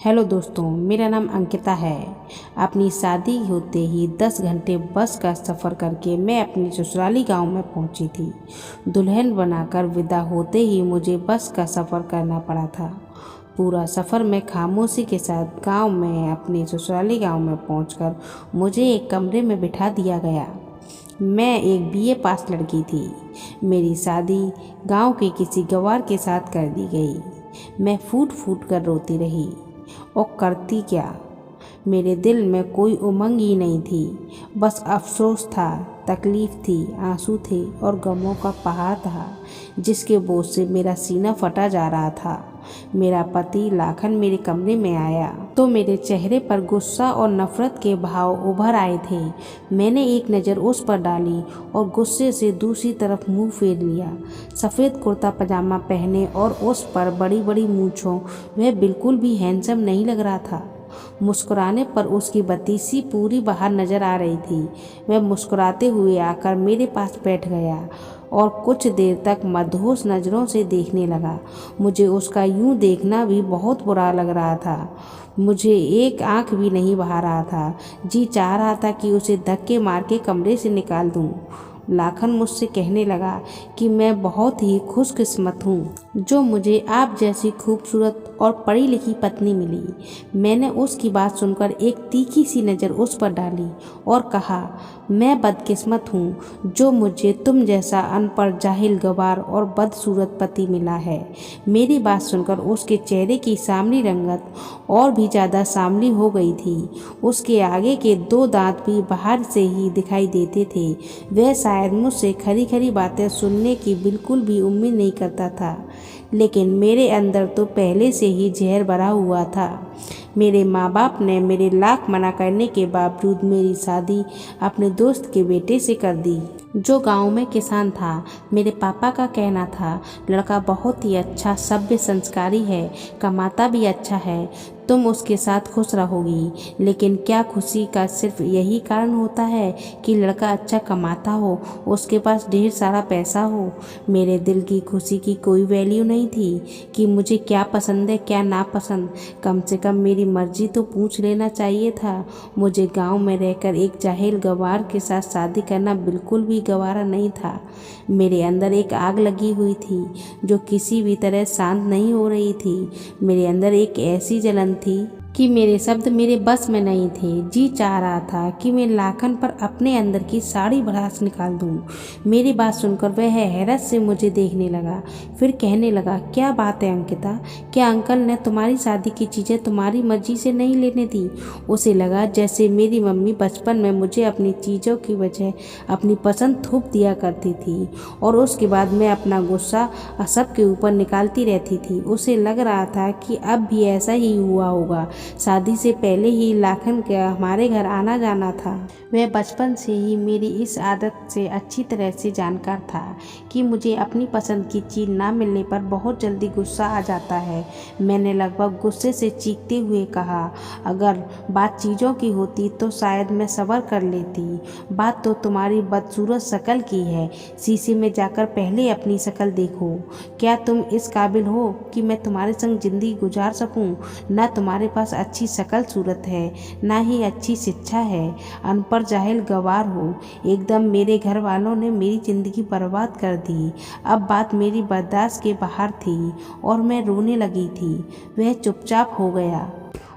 Hello दोस्तों, मेरा नाम अंकिता है। अपनी शादी होते ही 10 घंटे बस का सफ़र करके मैं अपने ससुराली गांव में पहुंची थी। दुल्हन बनाकर विदा होते ही मुझे बस का सफ़र करना पड़ा था। पूरा सफ़र मैं खामोशी के साथ गांव में अपने ससुराली गांव में पहुंचकर मुझे एक कमरे में बिठा दिया गया। मैं एक बीए पास लड़की थी। मेरी शादी गांव के किसी गवार के साथ कर दी गई। मैं फूट फूट कर रोती रही और करती क्या। मेरे दिल में कोई उमंग ही नहीं थी, बस अफसोस था, तकलीफ़ थी, आंसू थे और गमों का पहाड़ था जिसके बोझ से मेरा सीना फटा जा रहा था। मेरा पति लाखन मेरे कमरे में आया तो मेरे चेहरे पर गुस्सा और नफरत के भाव उभर आए थे। मैंने एक नज़र उस पर डाली और गुस्से से दूसरी तरफ मुंह फेर लिया। सफ़ेद कुर्ता पजामा पहने और उस पर बड़ी बड़ी मूंछों वह बिल्कुल भी हैंडसम नहीं लग रहा था। मुस्कुराने पर उसकी बत्तीसी पूरी बाहर नजर आ रही थी। वह मुस्कुराते हुए आकर मेरे पास बैठ गया और कुछ देर तक मदहोश नज़रों से देखने लगा। मुझे उसका यूं देखना भी बहुत बुरा लग रहा था। मुझे एक आंख भी नहीं बहा रहा था। जी चाह रहा था कि उसे धक्के मार के कमरे से निकाल दूं। लाखन मुझसे कहने लगा कि मैं बहुत ही खुशकिस्मत हूँ जो मुझे आप जैसी खूबसूरत और पढ़ी लिखी पत्नी मिली। मैंने उसकी बात सुनकर एक तीखी सी नज़र उस पर डाली और कहा, मैं बदकिस्मत हूँ जो मुझे तुम जैसा अनपढ़, जाहिल, गवार और बदसूरत पति मिला है। मेरी बात सुनकर उसके चेहरे की सावली रंगत और भी ज़्यादा सावली हो गई थी। उसके आगे के 2 दांत भी बाहर से ही दिखाई देते थे। वह शायद मुझसे खरी खरी बातें सुनने की बिल्कुल भी उम्मीद नहीं करता था, लेकिन मेरे अंदर तो पहले से ही जहर भरा हुआ था। मेरे माँ बाप ने मेरे लाख मना करने के बावजूद मेरी शादी अपने दोस्त के बेटे से कर दी जो गांव में किसान था। मेरे पापा का कहना था, लड़का बहुत ही अच्छा, सभ्य, संस्कारी है, कमाता भी अच्छा है, तुम उसके साथ खुश रहोगी। लेकिन क्या खुशी का सिर्फ यही कारण होता है कि लड़का अच्छा कमाता हो, उसके पास ढेर सारा पैसा हो? मेरे दिल की खुशी की कोई वैल्यू नहीं थी कि मुझे क्या पसंद है क्या नापसंद। कम से कम मेरी मर्जी तो पूछ लेना चाहिए था। मुझे गांव में रहकर एक जाहिल गवार के साथ शादी करना बिल्कुल भी गवारा नहीं था। मेरे अंदर एक आग लगी हुई थी जो किसी भी तरह शांत नहीं हो रही थी। मेरे अंदर एक ऐसी जलन थी कि मेरे शब्द मेरे बस में नहीं थे। जी चाह रहा था कि मैं लाखन पर अपने अंदर की सारी भड़ास निकाल दूं। मेरी बात सुनकर वह हैरत से मुझे देखने लगा, फिर कहने लगा, क्या बात है अंकिता, क्या अंकल ने तुम्हारी शादी की चीज़ें तुम्हारी मर्जी से नहीं लेने दी? उसे लगा जैसे मेरी मम्मी बचपन में मुझे अपनी चीज़ों की वजह अपनी पसंद थोप दिया करती थी और उसके बाद मैं अपना गुस्सा सबके ऊपर निकालती रहती थी। उसे लग रहा था कि अब भी ऐसा ही हुआ होगा। शादी से पहले ही लाखन का हमारे घर आना जाना था। वह बचपन से ही मेरी इस आदत से अच्छी तरह से जानकार था कि मुझे अपनी पसंद की चीज़ ना मिलने पर बहुत जल्दी गुस्सा आ जाता है। मैंने लगभग गुस्से से चीखते हुए कहा, अगर बात चीज़ों की होती तो शायद मैं सब्र कर लेती। बात तो तुम्हारी बदसूरत शक्ल की है। शीशे में जाकर पहले अपनी शक्ल देखो। क्या तुम इस काबिल हो कि मैं तुम्हारे संग ज़िंदगी गुजार सकूं? ना तुम्हारे पास अच्छी शक्ल सूरत है, ना ही अच्छी शिक्षा है, अनपढ़, जाहिल, गवार हो। एकदम मेरे घर वालों ने मेरी ज़िंदगी बर्बाद कर दी। अब बात मेरी बर्दाश्त के बाहर थी और मैं रोने लगी थी। वह चुपचाप हो गया।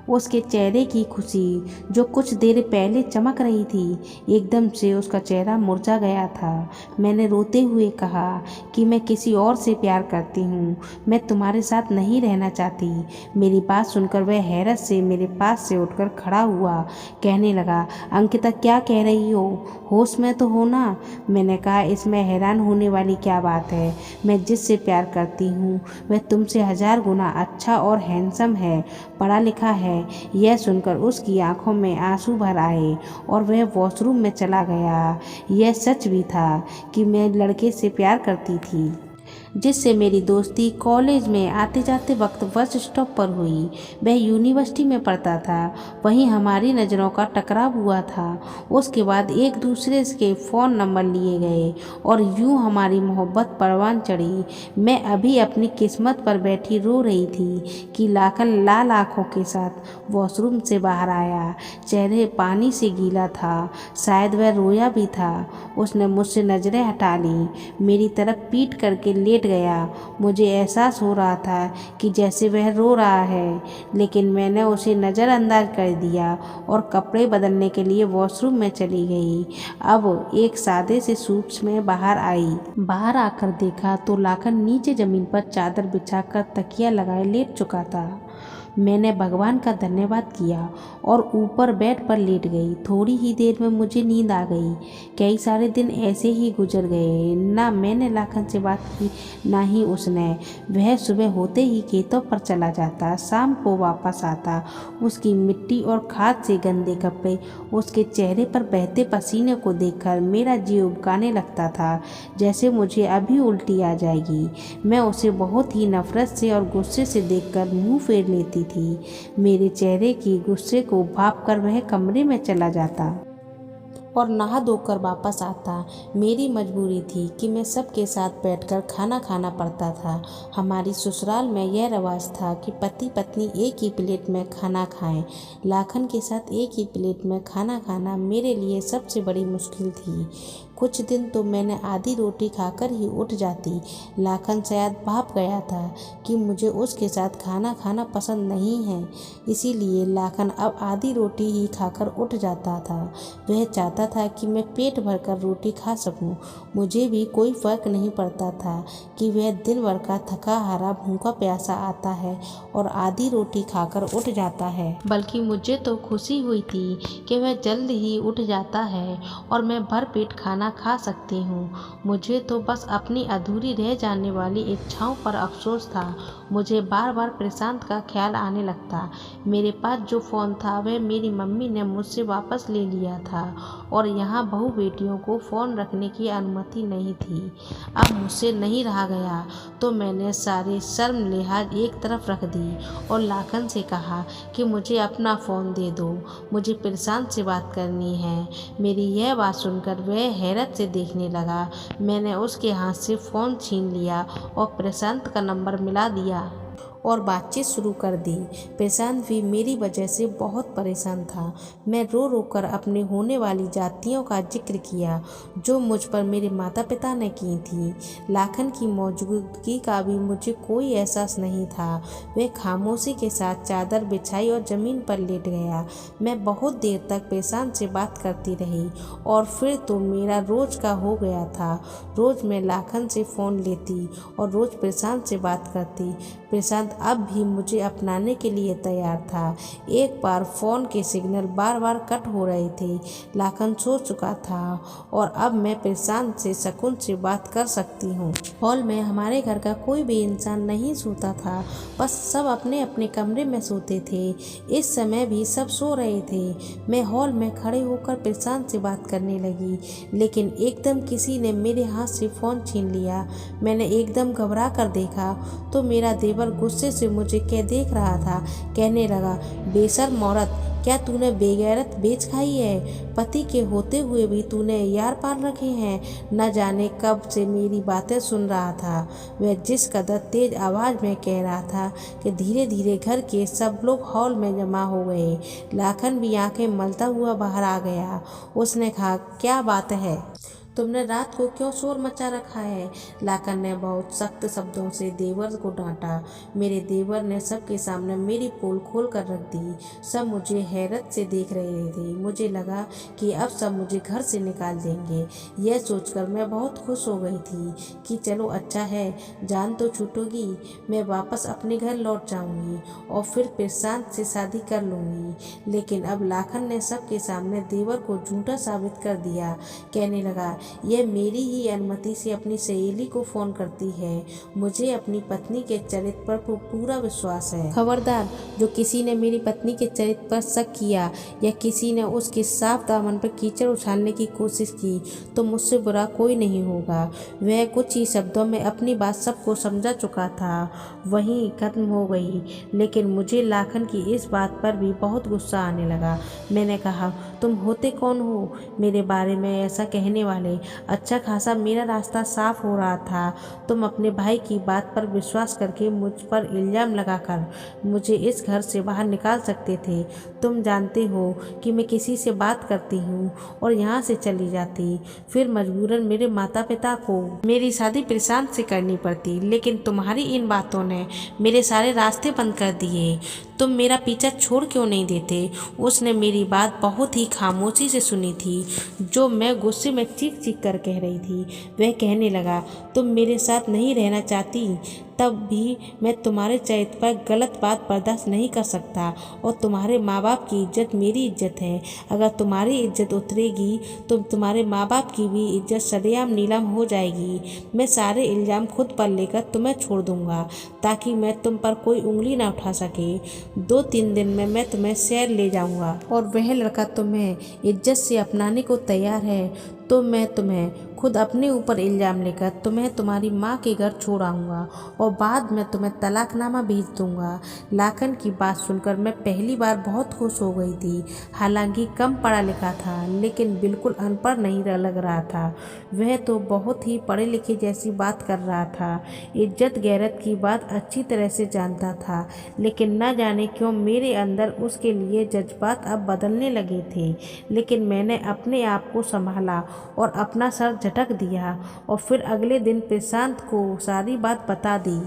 उसके चेहरे की खुशी जो कुछ देर पहले चमक रही थी, एकदम से उसका चेहरा मुरझा गया था। मैंने रोते हुए कहा कि मैं किसी और से प्यार करती हूँ, मैं तुम्हारे साथ नहीं रहना चाहती। मेरी बात सुनकर वह हैरत से मेरे पास से उठकर खड़ा हुआ, कहने लगा, अंकिता क्या कह रही हो, होश में तो हो ना? मैंने कहा, इसमें हैरान होने वाली क्या बात है? मैं जिससे प्यार करती हूँ वह तुमसे 1000 गुना अच्छा और हैंडसम है, पढ़ा लिखा है। यह सुनकर उसकी आंखों में आंसू भर आए और वह वॉशरूम में चला गया। यह सच भी था कि मैं लड़के से प्यार करती थी, जिससे मेरी दोस्ती कॉलेज में आते जाते वक्त बस स्टॉप पर हुई। वह यूनिवर्सिटी में पढ़ता था, वहीं हमारी नज़रों का टकराव हुआ था। उसके बाद एक दूसरे के फ़ोन नंबर लिए गए और यूं हमारी मोहब्बत परवान चढ़ी। मैं अभी अपनी किस्मत पर बैठी रो रही थी कि लाखन लाल आँखों के साथ वॉशरूम से बाहर आया। चेहरे पानी से गीला था, शायद वह रोया भी था। उसने मुझसे नज़रें हटा ली, मेरी तरफ पीठ करके लेट गया। मुझे एहसास हो रहा था कि जैसे वह रो रहा है, लेकिन मैंने उसे नज़रअंदाज कर दिया और कपड़े बदलने के लिए वॉशरूम में चली गई। अब एक सादे से सूट में बाहर आई। बाहर आकर देखा तो लाखन नीचे ज़मीन पर चादर बिछाकर तकिया लगाए लेट चुका था। मैंने भगवान का धन्यवाद किया और ऊपर बेड पर लेट गई। थोड़ी ही देर में मुझे नींद आ गई। कई सारे दिन ऐसे ही गुजर गए। ना मैंने लाखन से बात की, ना ही उसने। वह सुबह होते ही खेतों पर चला जाता, शाम को वापस आता। उसकी मिट्टी और खाद से गंदे कपड़े, उसके चेहरे पर बहते पसीने को देखकर मेरा जी उबकाने लगता था, जैसे मुझे अभी उल्टी आ जाएगी। मैं उसे बहुत ही नफरत से और गुस्से से देखकर मुंह फेर लेती थी। मेरे चेहरे की गुस्से को भाप कर वह कमरे में चला जाता और नहा धोकर वापस आता। मेरी मजबूरी थी कि मैं सबके साथ बैठकर खाना खाना पड़ता था। हमारी ससुराल में यह रवाज था कि पति पत्नी एक ही प्लेट में खाना खाएं। लाखन के साथ एक ही प्लेट में खाना खाना मेरे लिए सबसे बड़ी मुश्किल थी। कुछ दिन तो मैंने आधी रोटी खाकर ही उठ जाती। लाखन शायद भाप गया था कि मुझे उसके साथ खाना खाना पसंद नहीं है, इसीलिए लाखन अब आधी रोटी ही खाकर उठ जाता था। वह चाहता था कि मैं पेट भरकर रोटी खा सकूं। मुझे भी कोई फर्क नहीं पड़ता था कि वह दिन भर का थका हारा भूखा प्यासा आता है और आधी रोटी खाकर उठ जाता है, बल्कि मुझे तो खुशी हुई थी कि वह जल्द ही उठ जाता है और मैं भर पेट खाना खा सकती हूँ। मुझे तो बस अपनी अधूरी रह जाने वाली इच्छाओं पर अफसोस था। मुझे बार बार प्रशांत का ख्याल आने लगता। मेरे पास जो फ़ोन था वह मेरी मम्मी ने मुझसे वापस ले लिया था और यहाँ बहू बेटियों को फ़ोन रखने की अनुमति नहीं थी। अब मुझसे नहीं रहा गया तो मैंने सारे शर्म लिहाज एक तरफ रख दी और लाखन से कहा कि मुझे अपना फ़ोन दे दो, मुझे प्रशांत से बात करनी है। मेरी यह बात सुनकर वह हैरत से देखने लगा। मैंने उसके हाथ से फ़ोन छीन लिया और प्रशांत का नंबर मिला दिया और बातचीत शुरू कर दी। प्रशांत भी मेरी वजह से बहुत परेशान था। मैं रो रो कर अपने होने वाली जातियों का जिक्र किया जो मुझ पर मेरे माता पिता ने की थी। लाखन की मौजूदगी का भी मुझे कोई एहसास नहीं था। वह खामोशी के साथ चादर बिछाई और ज़मीन पर लेट गया। मैं बहुत देर तक प्रशांत से बात करती रही और फिर तो मेरा रोज़ का हो गया था। रोज़ मैं लाखन से फ़ोन लेती और रोज़ प्रशांत से बात करती। प्रशांत अब भी मुझे अपनाने के लिए तैयार था। एक बार फ़ोन के सिग्नल बार बार कट हो रहे थे। लाखन सो चुका था और अब मैं प्रशांत से सुकून से बात कर सकती हूँ। हॉल में हमारे घर का कोई भी इंसान नहीं सोता था, बस सब अपने अपने कमरे में सोते थे। इस समय भी सब सो रहे थे। मैं हॉल में खड़े होकर प्रशांत से बात करने लगी, लेकिन एकदम किसी ने मेरे हाथ से फ़ोन छीन लिया। मैंने एकदम घबरा कर देखा तो मेरा देवर गुस्से से मुझे क्या देख रहा था। कहने लगा, बेशर्म औरत, क्या तूने बेगैरत बेच खाई है? पति के होते हुए भी तूने यार पाल रखे हैं। न जाने कब से मेरी बातें सुन रहा था। वह जिस कदर तेज आवाज़ में कह रहा था कि धीरे धीरे घर के सब लोग हॉल में जमा हो गए। लाखन भी आंखें मलता हुआ बाहर आ गया। उसने कहा, क्या बात है? तुमने रात को क्यों शोर मचा रखा है? लाखन ने बहुत सख्त शब्दों से देवर को डांटा। मेरे देवर ने सबके सामने मेरी पोल खोल कर रख दी। सब मुझे हैरत से देख रहे थे। मुझे लगा कि अब सब मुझे घर से निकाल देंगे। यह सोचकर मैं बहुत खुश हो गई थी कि चलो अच्छा है, जान तो छूटोगी। मैं वापस अपने घर लौट जाऊंगी और फिर प्रशांत से शादी कर लूंगी। लेकिन अब लाखन ने सबके सामने देवर को झूठा साबित कर दिया। कहने लगा, यह मेरी ही अनुमति से अपनी सहेली को फ़ोन करती है। मुझे अपनी पत्नी के चरित्र पर पूरा विश्वास है। खबरदार, जो किसी ने मेरी पत्नी के चरित्र पर शक किया या किसी ने उसके साफ दामन पर कीचड़ उछालने की कोशिश की तो मुझसे बुरा कोई नहीं होगा। वह कुछ ही शब्दों में अपनी बात सबको समझा चुका था, वहीं खत्म हो गई। लेकिन मुझे लाखन की इस बात पर भी बहुत गुस्सा आने लगा। मैंने कहा, तुम होते कौन हो मेरे बारे में ऐसा कहने वाले? अच्छा खासा मेरा रास्ता साफ हो रहा था। तुम अपने भाई की बात पर विश्वास करके मुझ पर इल्ज़ाम लगाकर मुझे इस घर से बाहर निकाल सकते थे। तुम जानते हो कि मैं किसी से बात करती हूँ और यहाँ से चली जाती, फिर मजबूरन मेरे माता पिता को मेरी शादी प्रशांत से करनी पड़ती। लेकिन तुम्हारी इन बातों ने मेरे सारे रास्ते बंद कर दिए। तुम मेरा पीछा छोड़ क्यों नहीं देते? उसने मेरी बात बहुत ही खामोशी से सुनी थी, जो मैं गुस्से में चीख चीख कर कह रही थी। वह कहने लगा, तुम मेरे साथ नहीं रहना चाहती, तब भी मैं तुम्हारे चरित्र पर गलत बात बर्दाश्त नहीं कर सकता। और तुम्हारे माँ बाप की इज्जत मेरी इज्जत है। अगर तुम्हारी इज्जत उतरेगी तो तुम्हारे माँ बाप की भी इज्जत सरेआम नीलाम हो जाएगी। मैं सारे इल्ज़ाम खुद पर लेकर तुम्हें छोड़ दूंगा, ताकि मैं तुम पर कोई उंगली ना उठा सके। 2-3 दिन में मैं तुम्हें शहर ले जाऊंगा और वह लड़का तुम्हें इज्जत से अपनाने को तैयार है तो मैं तुम्हें खुद अपने ऊपर इल्ज़ाम लेकर तुम्हें तुम्हारी माँ के घर छोड़ आऊँगा और बाद में तुम्हें तलाकनामा भेज दूँगा। लाखन की बात सुनकर मैं पहली बार बहुत खुश हो गई थी। हालांकि कम पढ़ा लिखा था, लेकिन बिल्कुल अनपढ़ नहीं लग रहा था। वह तो बहुत ही पढ़े लिखे जैसी बात कर रहा था। इज्जत गैरत की बात अच्छी तरह से जानता था, लेकिन न जाने क्यों मेरे अंदर उसके लिए जज्बात अब बदलने लगे थे। लेकिन मैंने अपने आप को संभाला और अपना सर झटक दिया और फिर अगले दिन प्रशांत को सारी बात बता दी।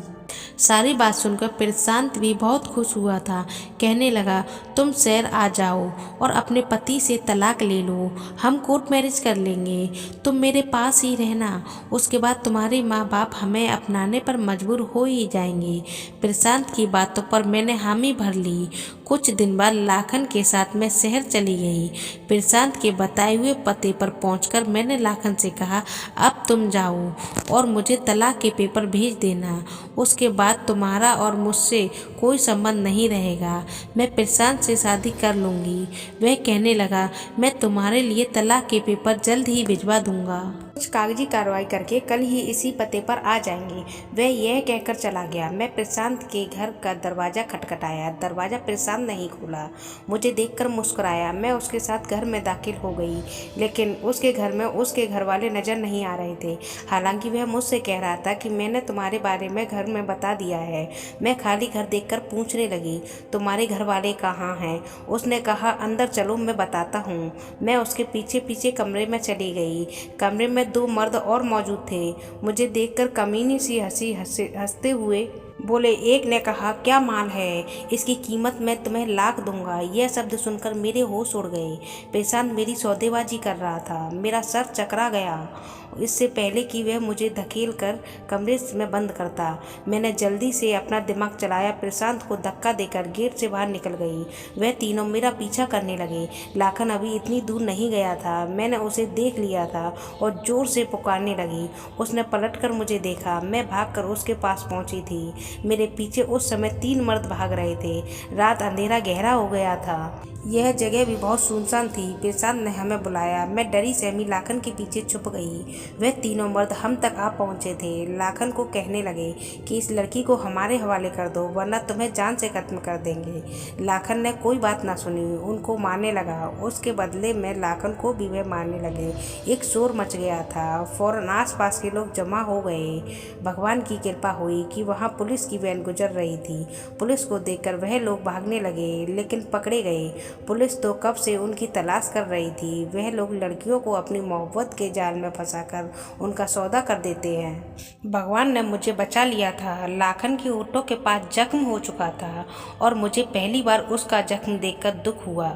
सारी बात सुनकर प्रशांत भी बहुत खुश हुआ था। कहने लगा, तुम शहर आ जाओ और अपने पति से तलाक ले लो। हम कोर्ट मैरिज कर लेंगे। तुम मेरे पास ही रहना। उसके बाद तुम्हारे माँ बाप हमें अपनाने पर मजबूर हो ही जाएंगे। प्रशांत की बातों पर मैंने हामी भर ली। कुछ दिन बाद लाखन के साथ मैं शहर चली गई। प्रशांत के बताए हुए पते पर पहुंचकर मैंने लाखन से कहा, अब तुम जाओ और मुझे तलाक के पेपर भेज देना। उसके बाद तुम्हारा और मुझसे कोई संबंध नहीं रहेगा। मैं प्रशांत से शादी कर लूँगी। वह कहने लगा, मैं तुम्हारे लिए तलाक के पेपर जल्द ही भिजवा दूँगा। कुछ कागजी कार्रवाई करके कल ही इसी पते पर आ जाएंगे। वह यह कहकर चला गया। मैं प्रशांत के घर का दरवाज़ा खटखटाया। दरवाज़ा प्रशांत नहीं खोला। मुझे देखकर मुस्कुराया। मैं उसके साथ घर में दाखिल हो गई, लेकिन उसके घर में उसके घर वाले नज़र नहीं आ रहे थे। हालांकि वह मुझसे कह रहा था कि मैंने तुम्हारे बारे में घर में बता दिया है। मैं खाली घर देखकर पूछने लगी, तुम्हारे घर वाले कहाँ हैं? उसने कहा, अंदर चलो, मैं बताता हूँ। मैं उसके पीछे पीछे कमरे में चली गई। कमरे में 2 मर्द और मौजूद थे। मुझे देखकर कमीनी सी हंसते हुए बोले। एक ने कहा, क्या माल है? इसकी कीमत मैं तुम्हें लाख दूंगा। यह शब्द सुनकर मेरे होश उड़ गए। प्रशांत मेरी सौदेबाजी कर रहा था। मेरा सर चकरा गया। इससे पहले कि वह मुझे धकेल कर कमरे में बंद करता, मैंने जल्दी से अपना दिमाग चलाया। प्रशांत को धक्का देकर गेट से बाहर निकल गई। वह तीनों मेरा पीछा करने लगे। लाखन अभी इतनी दूर नहीं गया था। मैंने उसे देख लिया था और जोर से पुकारने लगी। उसने पलटकर मुझे देखा। मैं भागकर उसके पास पहुंची थी। मेरे पीछे उस समय 3 मर्द भाग रहे थे। रात अंधेरा गहरा हो गया था। यह जगह भी बहुत सुनसान थी। प्रशांत ने हमें बुलाया। मैं डरी सहमी लाखन के पीछे छुप गई। वह तीनों मर्द हम तक आ पहुंचे थे। लाखन को कहने लगे कि इस लड़की को हमारे हवाले कर दो, वरना तुम्हें जान से खत्म कर देंगे। लाखन ने कोई बात ना सुनी, उनको मारने लगा। उसके बदले में लाखन को भी वह मारने लगे। एक शोर मच गया था। फौरन आसपास के लोग जमा हो गए। भगवान की कृपा हुई कि वहाँ पुलिस की वैन गुजर रही थी। पुलिस को देखकर वह लोग भागने लगे, लेकिन पकड़े गए। पुलिस तो कब से उनकी तलाश कर रही थी। वह लोग लड़कियों को अपनी मोहब्बत के जाल में फंसाकर उनका सौदा कर देते हैं। भगवान ने मुझे बचा लिया था। लाखन के होठों के पास जख्म हो चुका था और मुझे पहली बार उसका जख्म देखकर दुख हुआ।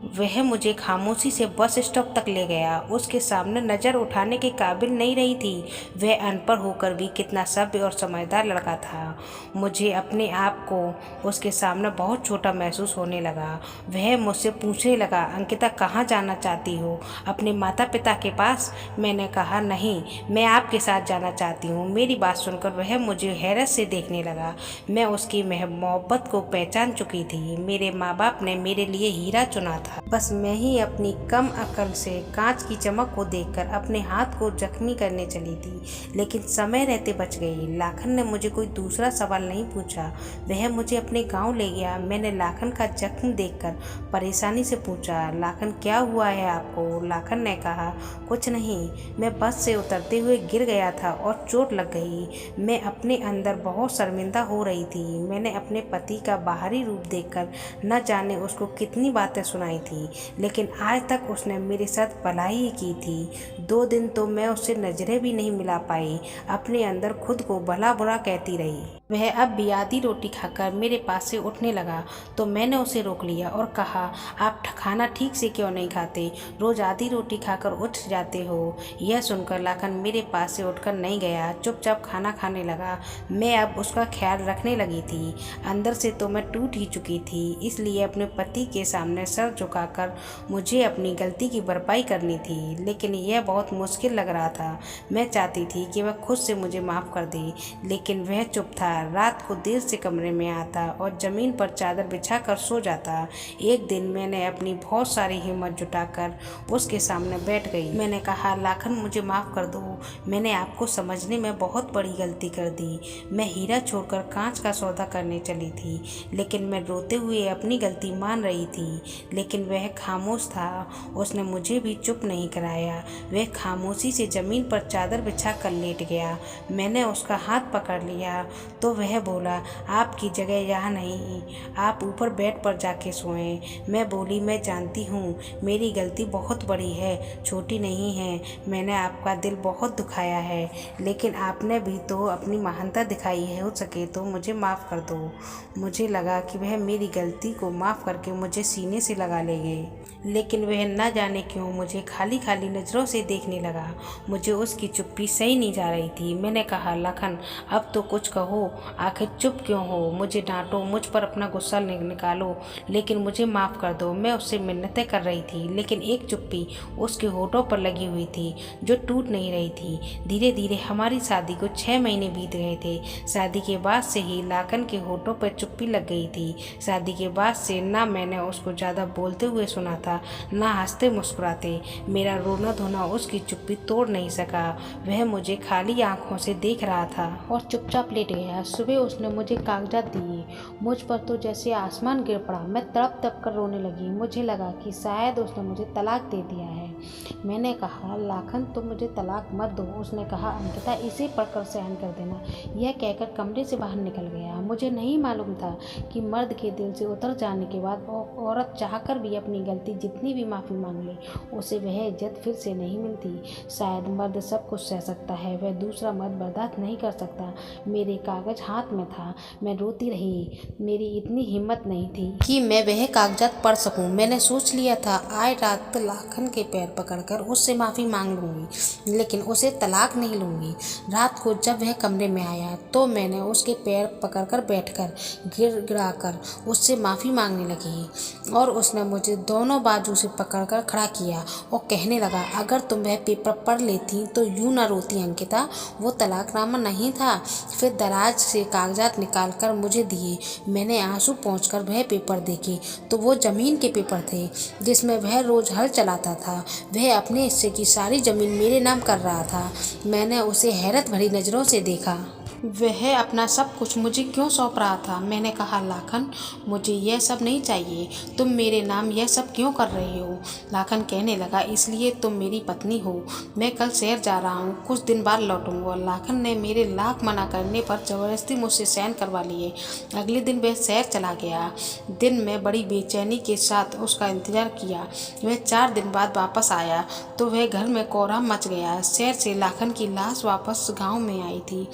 वह मुझे खामोशी से बस स्टॉप तक ले गया। उसके सामने नज़र उठाने के काबिल नहीं रही थी। वह अनपढ़ होकर भी कितना सभ्य और समझदार लड़का था। मुझे अपने आप को उसके सामने बहुत छोटा महसूस होने लगा। वह मुझसे पूछने लगा, अंकिता कहाँ जाना चाहती हो? अपने माता पिता के पास? मैंने कहा, नहीं, मैं आपके साथ जाना चाहती हूँ। मेरी बात सुनकर वह मुझे हैरत से देखने लगा। मैं उसकी मोहब्बत को पहचान चुकी थी। मेरे माँ बाप ने मेरे लिए हीरा चुना था। बस मैं ही अपनी कम अकल से कांच की चमक को देखकर अपने हाथ को जख्मी करने चली थी, लेकिन समय रहते बच गई। लाखन ने मुझे कोई दूसरा सवाल नहीं पूछा। वह मुझे अपने गांव ले गया। मैंने लाखन का जख्म देखकर परेशानी से पूछा, लाखन क्या हुआ है आपको? लाखन ने कहा, कुछ नहीं, मैं बस से उतरते हुए गिर गया था और चोट लग गई। मैं अपने अंदर बहुत शर्मिंदा हो रही थी। मैंने अपने पति का बाहरी रूप देखकर न जाने उसको कितनी बातें सुनाई थी, लेकिन आज तक उसने मेरे साथ भलाई ही की थी। 2 दिन तो मैं उससे नजरें भी नहीं मिला पाई। अपने अंदर खुद को भला बुरा कहती रही। वह अब भी आधी रोटी खाकर मेरे पास से उठने लगा तो मैंने उसे रोक लिया और कहा, आप खाना ठीक से क्यों नहीं खाते? रोज आधी रोटी खाकर उठ जाते हो। यह सुनकर लाखन मेरे पास से उठकर नहीं गया, चुपचाप खाना खाने लगा। मैं अब उसका ख्याल रखने लगी थी। अंदर से तो मैं टूट ही चुकी थी, इसलिए अपने पति के सामने सर झुकाकर मुझे अपनी गलती की भरपाई करनी थी, लेकिन यह बहुत मुश्किल लग रहा था। मैं चाहती थी कि वह खुद से मुझे माफ़ कर दे, लेकिन वह चुप था। रात को देर से कमरे में आता और ज़मीन पर चादर बिछाकर सो जाता। एक दिन मैंने अपनी बहुत सारी हिम्मत जुटाकर उसके सामने बैठ गई। मैंने कहा, लाखन मुझे माफ़ कर दो, मैंने आपको समझने में बहुत बड़ी गलती कर दी। मैं हीरा छोड़कर कांच का सौदा करने चली थी, लेकिन मैं रोते हुए अपनी गलती मान रही थी, लेकिन वह खामोश था। उसने मुझे भी चुप नहीं कराया। वह खामोशी से ज़मीन पर चादर बिछा कर लेट गया। मैंने उसका हाथ पकड़ लिया तो वह बोला, आपकी जगह यहाँ नहीं, आप ऊपर बेड पर जाके सोएं। मैं बोली, मैं जानती हूँ मेरी गलती बहुत बड़ी है, छोटी नहीं है। मैंने आपका दिल बहुत दुखाया है, लेकिन आपने भी तो अपनी महानता दिखाई है। हो सके तो मुझे माफ़ कर दो। मुझे लगा कि वह मेरी गलती को माफ़ करके मुझे सीने से लगा लेंगे, लेकिन वह न जाने क्यों मुझे खाली खाली नज़रों से देखने लगा। मुझे उसकी चुप्पी सही नहीं जा रही थी। मैंने कहा, लाखन अब तो कुछ कहो, आखिर चुप क्यों हो? मुझे डांटो, मुझ पर अपना गुस्सा निकालो, लेकिन मुझे माफ़ कर दो। मैं उससे मिन्नतें कर रही थी, लेकिन एक चुप्पी उसके होठों पर लगी हुई थी जो टूट नहीं रही थी। धीरे धीरे हमारी शादी को 6 महीने बीत गए थे। शादी के बाद से ही लाखन के होठों पर चुप्पी लग गई थी। शादी के बाद से ना मैंने उसको ज़्यादा बोलते हुए सुना था, ना हंसते मुस्कुराते। मेरा रोना धोना उसकी चुप्पी तोड़ नहीं सका। वह मुझे खाली आंखों से देख रहा था और चुपचाप लेट गया। सुबह उसने मुझे कागजात दिए। मुझ पर तो जैसे आसमान गिर पड़ा। मैं तड़प तड़प कर रोने लगी। मुझे लगा कि शायद उसने मुझे तलाक दे दिया है। मैंने कहा, लाखन तुम मुझे तलाक मत दो। उसने कहा, अंकिता इसे पढ़कर सहन कर देना। यह कहकर कमरे से बाहर निकल गया। मुझे नहीं मालूम था कि मर्द के दिल से उतर जाने के बाद औरत चाहकर भी अपनी गलती जितनी भी माफ़ी मांग ले, उसे वह इज्जत फिर से नहीं मिलती। शायद मर्द सब कुछ सह सकता है, वह दूसरा मर्द बर्दाश्त नहीं कर सकता। मेरे कागज हाथ में था। मैं रोती रही। मेरी इतनी हिम्मत नहीं थी कि मैं वह कागजात पढ़ सकूं। मैंने सोच लिया था, आज रात लाखन के पैर पकड़कर उससे माफ़ी मांग लूँगी, लेकिन उसे तलाक नहीं लूँगी। रात को जब वह कमरे में आया तो मैंने उसके पैर पकड़कर बैठकर गिड़गिड़ाकर उससे माफ़ी मांगने लगी और उसने मुझे दोनों बाजू से पकड़कर खड़ा किया और कहने लगा, अगर तुम वह पेपर पढ़ लेती तो यूँ ना रोती अंकिता, वो तलाकनामा नहीं था। फिर दराज से कागजात निकालकर मुझे दिए। मैंने आंसू पोंछकर वह पेपर देखे तो वो ज़मीन के पेपर थे जिसमें वह रोज़ हल चलाता था। वह अपने हिस्से की सारी ज़मीन मेरे नाम कर रहा था। मैंने उसे हैरत भरी नज़रों से देखा। वह अपना सब कुछ मुझे क्यों सौंप रहा था? मैंने कहा, लाखन मुझे यह सब नहीं चाहिए। तुम मेरे नाम यह सब क्यों कर रहे हो? लाखन कहने लगा, इसलिए तुम मेरी पत्नी हो। मैं कल शहर जा रहा हूँ, कुछ दिन बाद लौटूंगा। लाखन ने मेरे लाख मना करने पर ज़बरदस्ती मुझसे साइन करवा लिए। अगले दिन वह शहर चला गया। दिन में बड़ी बेचैनी के साथ उसका इंतजार किया। वह 4 दिन बाद वापस आया तो वह घर में कोहराम मच गया। शहर से लाखन की लाश वापस गाँव में आई थी।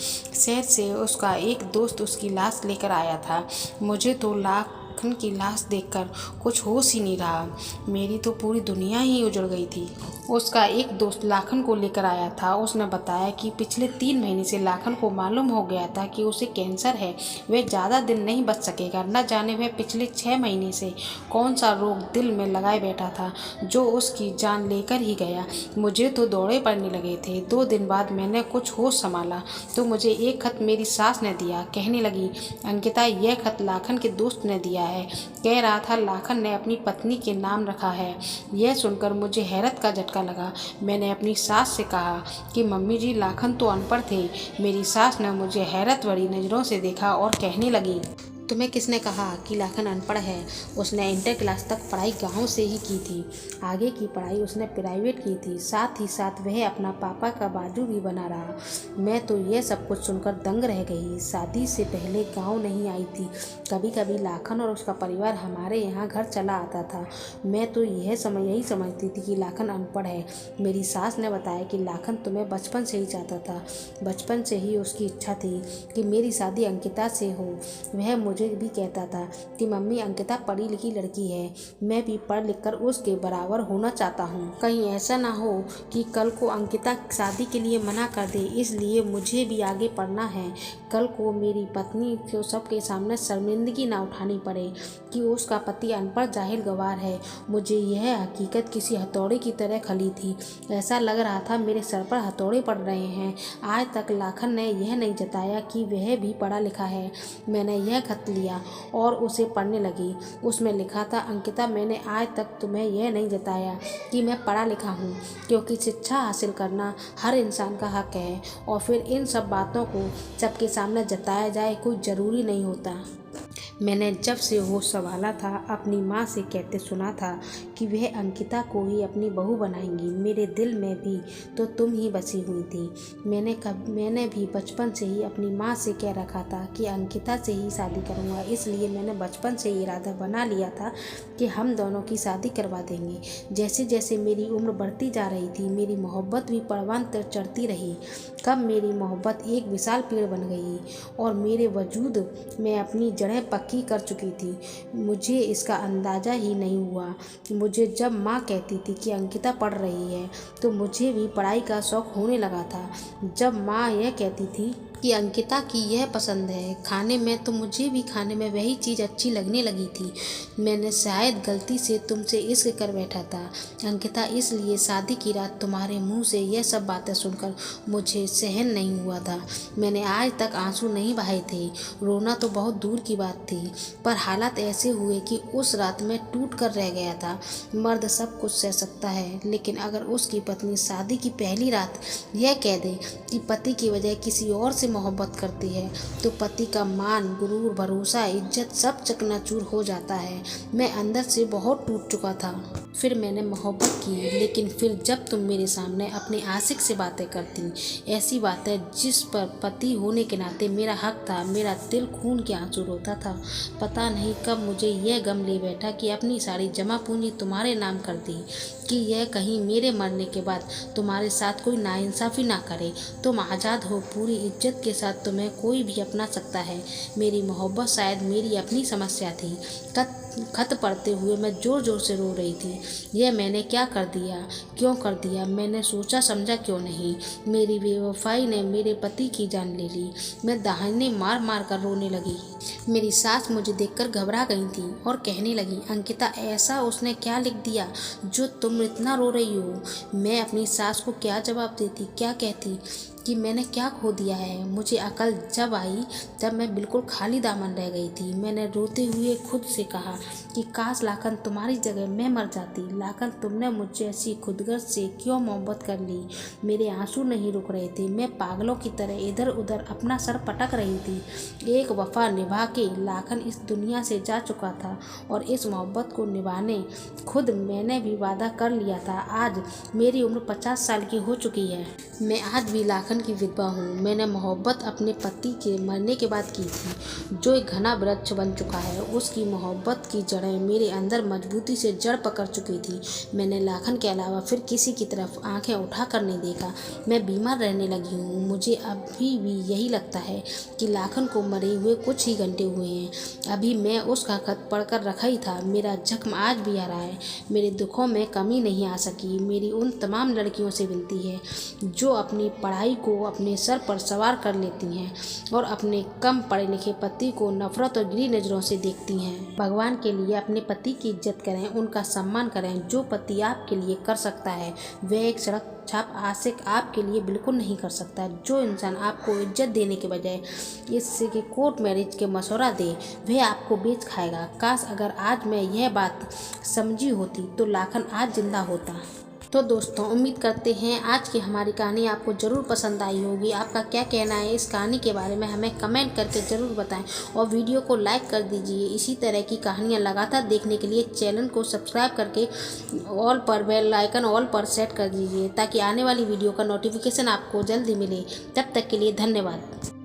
से उसका एक दोस्त उसकी लाश लेकर आया था। मुझे तो लाख लाखन की लाश देखकर कुछ होश ही नहीं रहा। मेरी तो पूरी दुनिया ही उजड़ गई थी। उसका एक दोस्त लाखन को लेकर आया था। उसने बताया कि पिछले 3 महीने से लाखन को मालूम हो गया था कि उसे कैंसर है, वह ज़्यादा दिन नहीं बच सकेगा। न जाने वह पिछले 6 महीने से कौन सा रोग दिल में लगाए बैठा था जो उसकी जान लेकर ही गया। मुझे तो दौड़े पड़ने लगे थे। 2 दिन बाद मैंने कुछ होश संभाला तो मुझे एक खत मेरी सास ने दिया। कहने लगी, अंकिता, यह खत लाखन के दोस्त ने दिया है। कह रहा था लाखन ने अपनी पत्नी के नाम रखा है। यह सुनकर मुझे हैरत का झटका लगा। मैंने अपनी सास से कहा कि मम्मी जी, लाखन तो अनपढ़ थे। मेरी सास ने मुझे हैरत भरी नज़रों से देखा और कहने लगी, तुम्हें किसने कहा कि लाखन अनपढ़ है? उसने इंटर क्लास तक पढ़ाई गांव से ही की थी। आगे की पढ़ाई उसने प्राइवेट की थी। साथ ही साथ वह अपना पापा का बाजू भी बना रहा। मैं तो यह सब कुछ सुनकर दंग रह गई। शादी से पहले गांव नहीं आई थी। कभी कभी लाखन और उसका परिवार हमारे यहाँ घर चला आता था। मैं तो यही समझती थी कि लाखन अनपढ़ है। मेरी सास ने बताया कि लाखन तुम्हें बचपन से ही चाहता था। बचपन से ही उसकी इच्छा थी कि मेरी शादी अंकिता से हो। वह मुझे भी कहता था कि मम्मी, अंकिता पढ़ी लिखी लड़की है, मैं भी पढ़ लिख कर उसके बराबर होना चाहता हूँ। कहीं ऐसा ना हो कि कल को अंकिता शादी के लिए मना कर दे, इसलिए मुझे भी आगे पढ़ना है। कल को मेरी पत्नी को सबके सामने शर्मिंदगी ना उठानी पड़े कि उसका पति अनपढ़ जाहिल गवार है। मुझे यह हकीकत किसी हथौड़े की तरह खली थी। ऐसा लग रहा था मेरे सर पर हथौड़े पड़ रहे हैं। आज तक लाखन ने यह नहीं जताया कि वह भी पढ़ा लिखा है। मैंने यह खत लिया और उसे पढ़ने लगी। उसमें लिखा था, अंकिता, मैंने आज तक तुम्हें यह नहीं जताया कि मैं पढ़ा लिखा हूँ, क्योंकि शिक्षा हासिल करना हर इंसान का हक है और फिर इन सब बातों को सबके सामने जताया जाए कोई ज़रूरी नहीं होता। मैंने जब से होश संभाला था अपनी माँ से कहते सुना था कि वह अंकिता को ही अपनी बहू बनाएंगी। मेरे दिल में भी तो तुम ही बसी हुई थी। मैंने भी बचपन से ही अपनी माँ से कह रखा था कि अंकिता से ही शादी करूँगा। इसलिए मैंने बचपन से ही इरादा बना लिया था कि हम दोनों की शादी करवा देंगे। जैसे जैसे मेरी उम्र बढ़ती जा रही थी, मेरी मोहब्बत भी परवान तर चढ़ती रही। कब मेरी मोहब्बत एक विशाल पेड़ बन गई और मेरे वजूद में अपनी जड़ें पक्की कर चुकी थी। मुझे इसका अंदाज़ा ही नहीं हुआ। मुझे जब माँ कहती थी कि अंकिता पढ़ रही है तो मुझे भी पढ़ाई का शौक़ होने लगा था। जब माँ यह कहती थी कि अंकिता की यह पसंद है खाने में, तो मुझे भी खाने में वही चीज़ अच्छी लगने लगी थी। मैंने शायद गलती से तुमसे इश्क कर बैठा था अंकिता, इसलिए शादी की रात तुम्हारे मुंह से यह सब बातें सुनकर मुझे सहन नहीं हुआ था। मैंने आज तक आंसू नहीं बहाए थे। रोना तो बहुत दूर की बात थी, पर हालात ऐसे हुए कि उस रात में टूट कर रह गया था। मर्द सब कुछ सह सकता है, लेकिन अगर उसकी पत्नी शादी की पहली रात यह कह दे कि पति की वजह किसी और से मोहब्बत करती है, तो पति का मान, गुरूर, भरोसा, इज्जत सब चकनाचूर हो जाता है। मैं अंदर से बहुत टूट चुका था। फिर मैंने मोहब्बत की, लेकिन फिर जब तुम मेरे सामने अपने आशिक से बातें करती, ऐसी बातें जिस पर पति होने के नाते मेरा हक था, मेरा दिल खून के आंसू रोता था। पता नहीं कब मुझे यह गम ले बैठा कि अपनी सारी जमा पूंजी तुम्हारे नाम कर दी, कि यह कहीं मेरे मरने के बाद तुम्हारे साथ कोई नाइंसाफ़ी ना करे। तुम आज़ाद हो, पूरी इज्जत के साथ तुम्हें कोई भी अपना सकता है। मेरी मोहब्बत शायद मेरी अपनी समस्या थी। खत पढ़ते हुए मैं ज़ोर ज़ोर से रो रही थी। यह मैंने क्या कर दिया, क्यों कर दिया? मैंने सोचा समझा क्यों नहीं? मेरी बेवफाई ने मेरे पति की जान ले ली। मैं दाहिने मार मार कर रोने लगी। मेरी सास मुझे देखकर घबरा गई थी और कहने लगी, अंकिता, ऐसा उसने क्या लिख दिया जो तुम इतना रो रही हो? मैं अपनी सास को क्या जवाब देती, क्या कहती कि मैंने क्या खो दिया है? मुझे अकल जब आई जब मैं बिल्कुल खाली दामन रह गई थी। मैंने रोते हुए खुद से कहा कि काश लाखन तुम्हारी जगह मैं मर जाती। लाखन, तुमने मुझसे ऐसी खुदगर्ज से क्यों मोहब्बत कर ली? मेरे आंसू नहीं रुक रहे थे। मैं पागलों की तरह इधर उधर अपना सर पटक रही थी। एक वफा निभा के लाखन इस दुनिया से जा चुका था और इस मोहब्बत को निभाने खुद मैंने भी वादा कर लिया था। आज मेरी उम्र 50 साल की हो चुकी है। मैं आज भी लाखन लाखन की विधवा हूँ। मैंने मोहब्बत अपने पति के मरने के बाद की थी, जो एक घना वृक्ष बन चुका है। उसकी मोहब्बत की जड़ें मेरे अंदर मजबूती से जड़ पकड़ चुकी थी। मैंने लाखन के अलावा फिर किसी की तरफ आंखें उठाकर नहीं देखा। मैं बीमार रहने लगी हूँ। मुझे अभी भी यही लगता है कि लाखन को मरे हुए कुछ ही घंटे हुए हैं। अभी मैं उसका खत पढ़कर रखा ही था। मेरा जख्म आज भी हरा है। मेरे दुखों में कमी नहीं आ सकी। मेरी उन तमाम लड़कियों से विनती है जो अपनी पढ़ाई को अपने सर पर सवार कर लेती हैं और अपने कम पढ़े लिखे पति को नफरत और गिरी नज़रों से देखती हैं। भगवान के लिए अपने पति की इज्जत करें, उनका सम्मान करें। जो पति आपके लिए कर सकता है वह एक सड़क छाप आशिक आपके लिए बिल्कुल नहीं कर सकता। जो इंसान आपको इज्जत देने के बजाय इससे कि कोर्ट मैरिज के मशवरा दे, वह आपको बेच खाएगा। काश अगर आज मैं यह बात समझी होती तो लाखन आज जिंदा होता। तो दोस्तों, उम्मीद करते हैं आज की हमारी कहानी आपको ज़रूर पसंद आई होगी। आपका क्या कहना है इस कहानी के बारे में हमें कमेंट करके ज़रूर बताएं और वीडियो को लाइक कर दीजिए। इसी तरह की कहानियाँ लगातार देखने के लिए चैनल को सब्सक्राइब करके ऑल पर बेल आइकन ऑल पर सेट कर दीजिए ताकि आने वाली वीडियो का नोटिफिकेशन आपको जल्दी मिले। तब तक के लिए धन्यवाद।